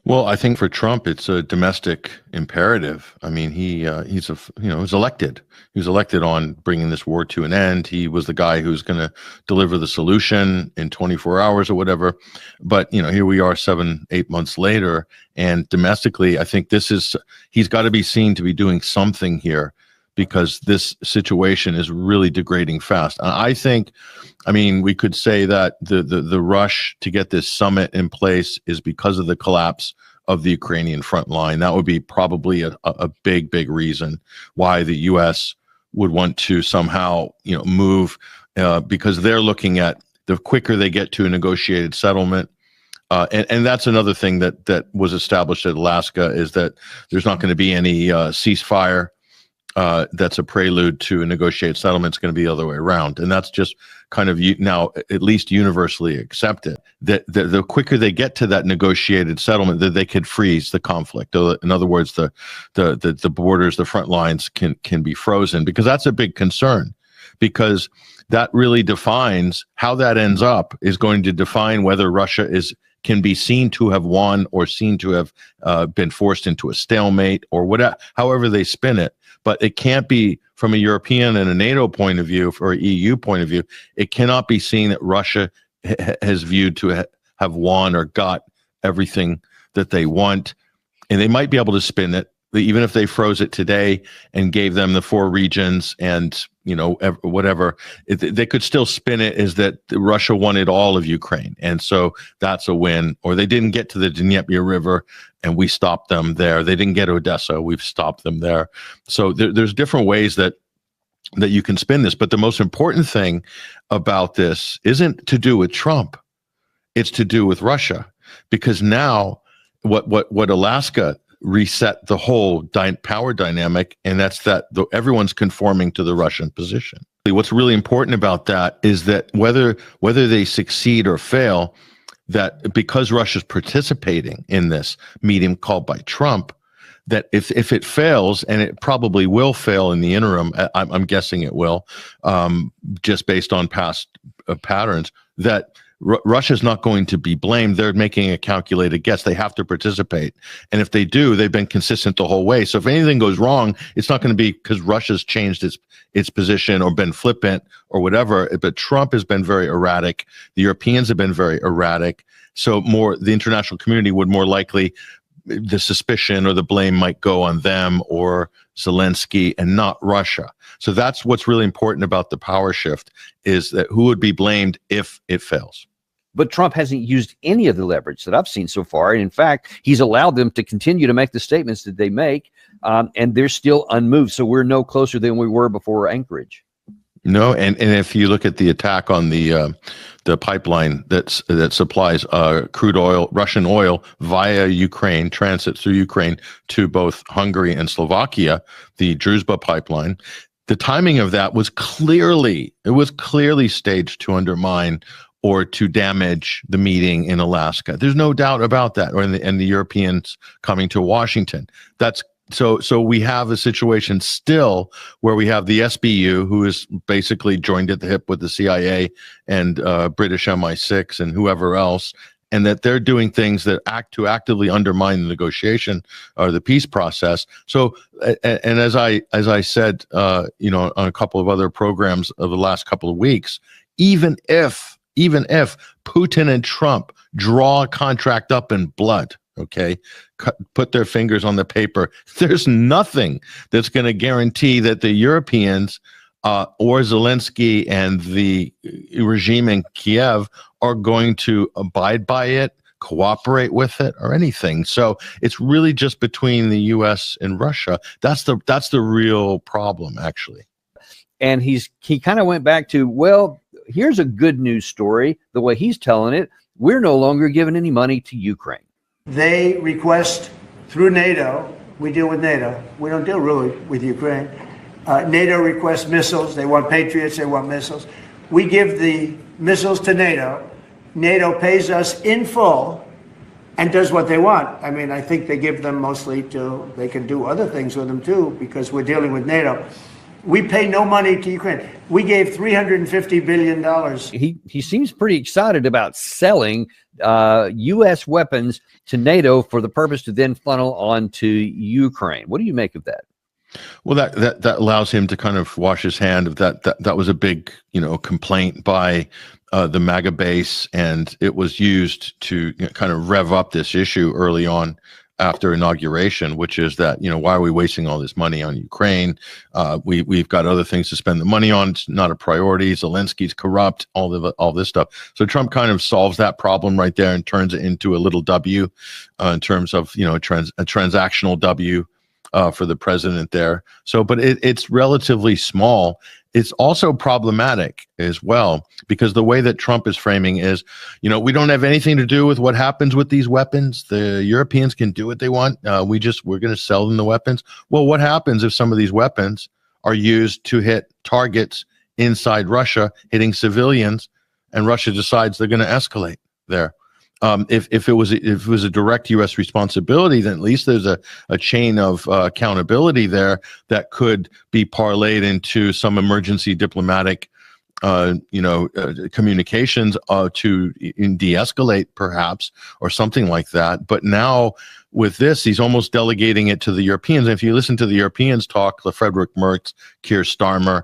Well, I think for Trump, it's a domestic imperative. I mean, he's elected. He was elected on bringing this war to an end. He was the guy who's going to deliver the solution in 24 hours or whatever. But here we are 8 months later, and domestically, I think he's got to be seen to be doing something here, because this situation is really degrading fast. I mean, we could say that the rush to get this summit in place is because of the collapse of the Ukrainian front line. That would be probably a big reason why the U.S. would want to somehow, move, because they're looking at the quicker they get to a negotiated settlement. And that's another thing that was established at Alaska, is that there's not going to be any ceasefire. That's a prelude to a negotiated settlement. It's going to be the other way around. And that's just kind of now at least universally accepted, that the quicker they get to that negotiated settlement, that they could freeze the conflict. In other words, the borders, the front lines can be frozen, because that's a big concern, because that really defines how that ends up, is going to define whether Russia can be seen to have won, or seen to have been forced into a stalemate, or whatever, however they spin it. But it can't be, from a European and a NATO point of view, or a EU point of view, it cannot be seen that Russia has viewed to have won or got everything that they want. And they might be able to spin it, even if they froze it today and gave them the 4 regions and, whatever, they could still spin it as that Russia wanted all of Ukraine. And so that's a win. Or they didn't get to the Dnieper River and we stopped them there. They didn't get Odessa. We've stopped them there. So there's different ways that you can spin this. But the most important thing about this isn't to do with Trump. It's to do with Russia. Because now what Alaska reset the whole power dynamic, and that's that everyone's conforming to the Russian position. What's really important about that is that whether they succeed or fail, that because Russia's participating in this meeting called by Trump, that if it fails, and it probably will fail in the interim, I'm guessing it will, just based on past patterns, that Russia's not going to be blamed. They're making a calculated guess. They have to participate. And if they do, they've been consistent the whole way. So if anything goes wrong, it's not going to be because Russia's changed its position or been flippant or whatever. But Trump has been very erratic. The Europeans have been very erratic. So the international community would more likely, the suspicion or the blame might go on them or Zelensky and not Russia. So that's what's really important about the power shift, is that who would be blamed if it fails. But Trump hasn't used any of the leverage that I've seen so far. And in fact, he's allowed them to continue to make the statements that they make, and they're still unmoved. So we're no closer than we were before Anchorage. No, and if you look at the attack on the pipeline that supplies crude oil, Russian oil via Ukraine, transit through Ukraine to both Hungary and Slovakia, the Druzhba pipeline, the timing of that was clearly staged to undermine or to damage the meeting in Alaska. There's no doubt about that, and the Europeans coming to Washington. So we have a situation still where we have the SBU, who is basically joined at the hip with the CIA and British MI6 and whoever else, and that they're doing things that actively undermine the negotiation or the peace process. So, and as I said, on a couple of other programs of the last couple of weeks, even if Putin and Trump draw a contract up in blood, okay, put their fingers on the paper, there's nothing that's going to guarantee that the Europeans or Zelensky and the regime in Kiev are going to abide by it, cooperate with it, or anything. So it's really just between the U.S. and Russia. That's the real problem, actually. And he kind of went back to, well, here's a good news story. The way he's telling it, we're no longer giving any money to Ukraine. They request through NATO, we deal with NATO, we don't deal really with Ukraine. NATO requests missiles, they want Patriots, they want missiles. We give the missiles to NATO, NATO pays us in full and does what they want. I mean, I think they give them mostly they can do other things with them too, because we're dealing with NATO. We pay no money to Ukraine. We gave $350 billion. He seems pretty excited about selling U.S. weapons to NATO for the purpose to then funnel on to Ukraine. What do you make of that? Well, that allows him to kind of wash his hand of that. That was a big, complaint by the MAGA base, and it was used to kind of rev up this issue early on after inauguration, which is that, why are we wasting all this money on Ukraine? We've got other things to spend the money on. It's not a priority. Zelensky's corrupt, all this stuff. So Trump kind of solves that problem right there and turns it into a little W in terms of, a transactional W for the president there. So, but it's relatively small. It's also problematic as well, because the way that Trump is framing is, we don't have anything to do with what happens with these weapons. The Europeans can do what they want. We're going to sell them the weapons. Well, what happens if some of these weapons are used to hit targets inside Russia, hitting civilians, and Russia decides they're going to escalate there? If it was a direct U.S. responsibility, then at least there's a chain of accountability there that could be parlayed into some emergency diplomatic, communications to de-escalate perhaps, or something like that. But now with this, he's almost delegating it to the Europeans. And if you listen to the Europeans talk, Frederick Merz, Keir Starmer,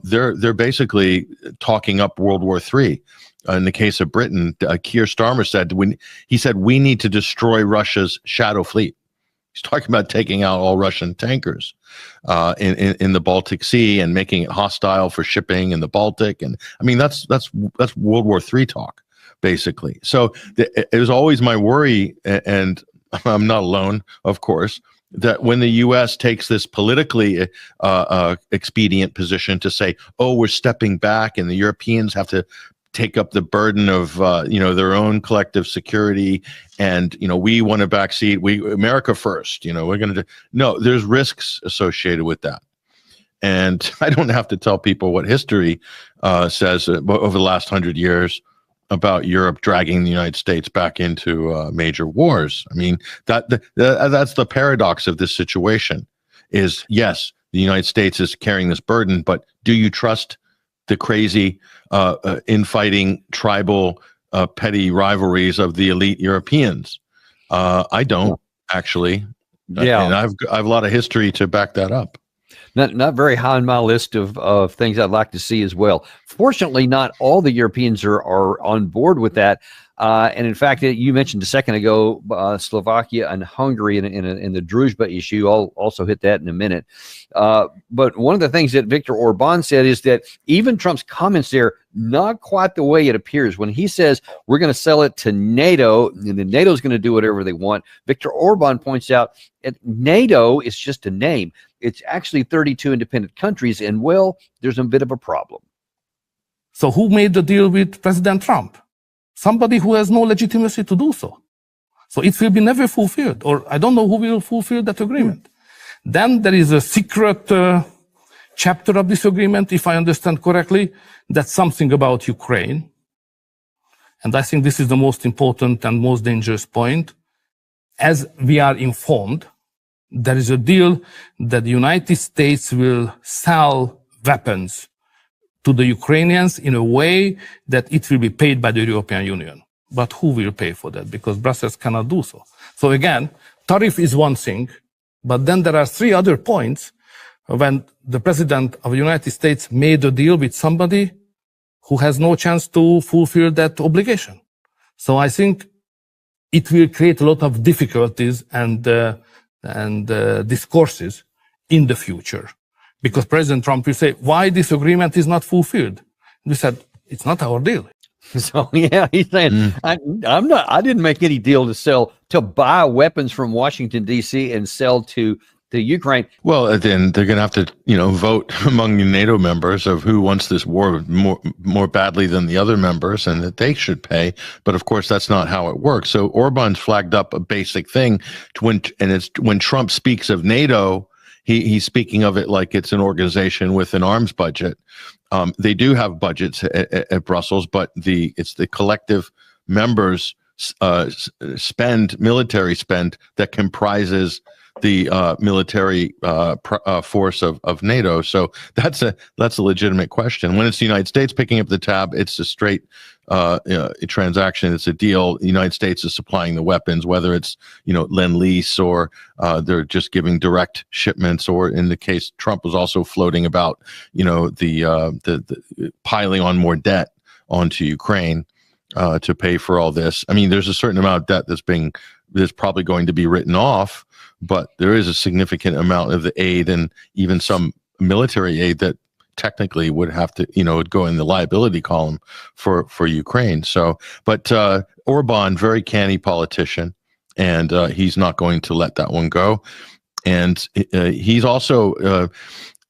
they're basically talking up World War III. In the case of Britain, Keir Starmer said, we need to destroy Russia's shadow fleet. He's talking about taking out all Russian tankers in the Baltic Sea and making it hostile for shipping in the Baltic. And I mean, that's World War III talk, basically. So it was always my worry, and I'm not alone, of course, that when the U.S. takes this politically expedient position to say, oh, we're stepping back, and the Europeans have to take up the burden of their own collective security, and we want a backseat. America first. We're going to do. No, there's risks associated with that, and I don't have to tell people what history says over the last 100 years about Europe dragging the United States back into major wars. I mean, that's the paradox of this situation. Is yes, the United States is carrying this burden, but do you trust the crazy infighting, tribal, petty rivalries of the elite Europeans? I don't, actually. Yeah, and I've a lot of history to back that up. Not very high on my list of things I'd like to see as well. Fortunately, not all the Europeans are on board with that. And in fact, you mentioned a second ago, Slovakia and Hungary in the Druzhba issue. I'll also hit that in a minute. But one of the things that Viktor Orban said is that even Trump's comments there, not quite the way it appears. When he says we're going to sell it to NATO, and then NATO's going to do whatever they want, Viktor Orban points out that NATO is just a name. It's actually 32 independent countries, and well, there's a bit of a problem. So who made the deal with President Trump? Somebody who has no legitimacy to do so. So it will be never fulfilled, or I don't know who will fulfill that agreement. Then there is a secret chapter of this agreement, if I understand correctly, that's something about Ukraine. And I think this is the most important and most dangerous point. As we are informed, there is a deal that the United States will sell weapons to the Ukrainians in a way that it will be paid by the European Union. But who will pay for that? Because Brussels cannot do so. So again, tariff is one thing, but then there are three other points when the President of the United States made a deal with somebody who has no chance to fulfill that obligation. So I think it will create a lot of difficulties and discourses in the future. Because President Trump will say, why this agreement is not fulfilled? We said, it's not our deal. So yeah, he's saying, I didn't make any deal to buy weapons from Washington, D.C. and sell to Ukraine. Well, then they're going to have to, vote among the NATO members of who wants this war more badly than the other members, and that they should pay. But of course, that's not how it works. So Orban's flagged up a basic thing when Trump speaks of NATO, he's speaking of it like it's an organization with an arms budget. They do have budgets at Brussels, but it's the collective members' military spend that comprises the military force of NATO. So that's a legitimate question. When it's the United States picking up the tab, it's a straight transaction. It's a deal. The United States is supplying the weapons, whether it's lend-lease or they're just giving direct shipments, or in the case Trump was also floating about the piling on more debt onto Ukraine to pay for all this. I mean, there's a certain amount of debt that's probably going to be written off, but there is a significant amount of the aid and even some military aid that technically would have to, would go in the liability column for Ukraine. So, but Orban, very canny politician, and he's not going to let that one go. And he's also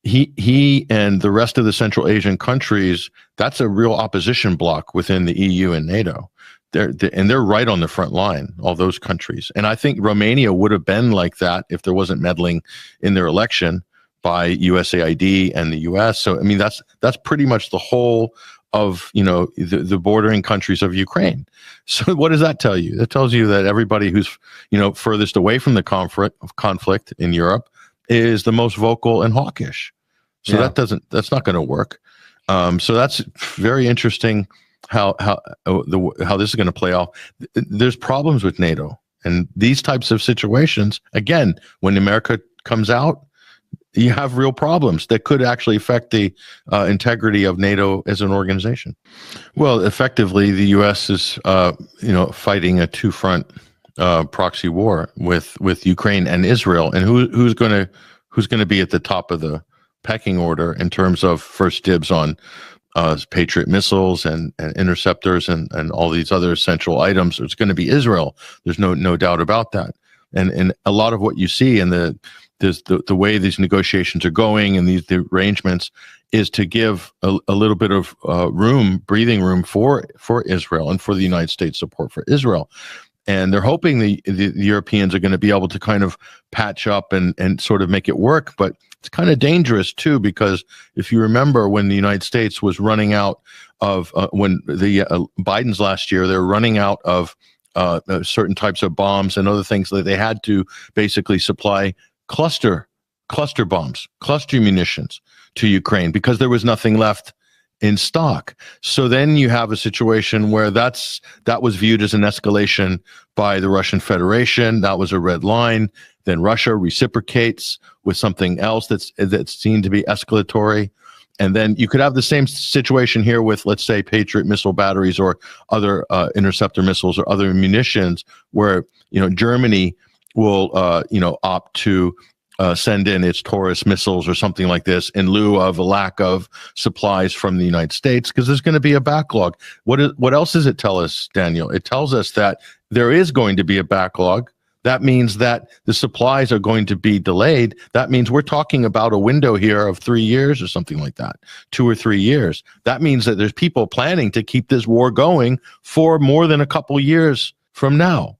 he and the rest of the Central Asian countries, that's a real opposition bloc within the EU and NATO. They're right on the front line, all those countries. And I think Romania would have been like that if there wasn't meddling in their election by USAID and the US. So, I mean, that's pretty much the whole of, the bordering countries of Ukraine. So what does that tell you? That tells you that everybody who's, furthest away from the conflict in Europe is the most vocal and hawkish. So that's not going to work. So that's very interesting how this is going to play off. There's problems with NATO and these types of situations. Again, when America comes out, you have real problems that could actually affect the integrity of NATO as an organization. Well, effectively, the U.S. is, fighting a two-front proxy war with Ukraine and Israel, and who's going to be at the top of the pecking order in terms of first dibs on Patriot missiles and interceptors and all these other essential items. It's going to be Israel. There's no doubt about that. And a lot of what you see in the way these negotiations are going and the arrangements is to give a little bit of breathing room for Israel and for the United States support for Israel. And they're hoping the Europeans are going to be able to kind of patch up and sort of make it work. But it's kind of dangerous, too, because if you remember when the United States was running out of when the Biden's last year, they're running out of certain types of bombs and other things that they had to basically supply cluster bombs, cluster munitions to Ukraine because there was nothing left in stock. So then you have a situation where that was viewed as an escalation by the Russian Federation. That was a red line. Then Russia reciprocates with something else that's seen to be escalatory. And then you could have the same situation here with, let's say, Patriot missile batteries or other interceptor missiles or other munitions where, Germany will, opt to send in its Taurus missiles or something like this in lieu of a lack of supplies from the United States, because there's going to be a backlog. What else does it tell us, Daniel? It tells us that there is going to be a backlog. That means that the supplies are going to be delayed. That means we're talking about a window here of 3 years or something like that, 2 or 3 years. That means that there's people planning to keep this war going for more than a couple years from now.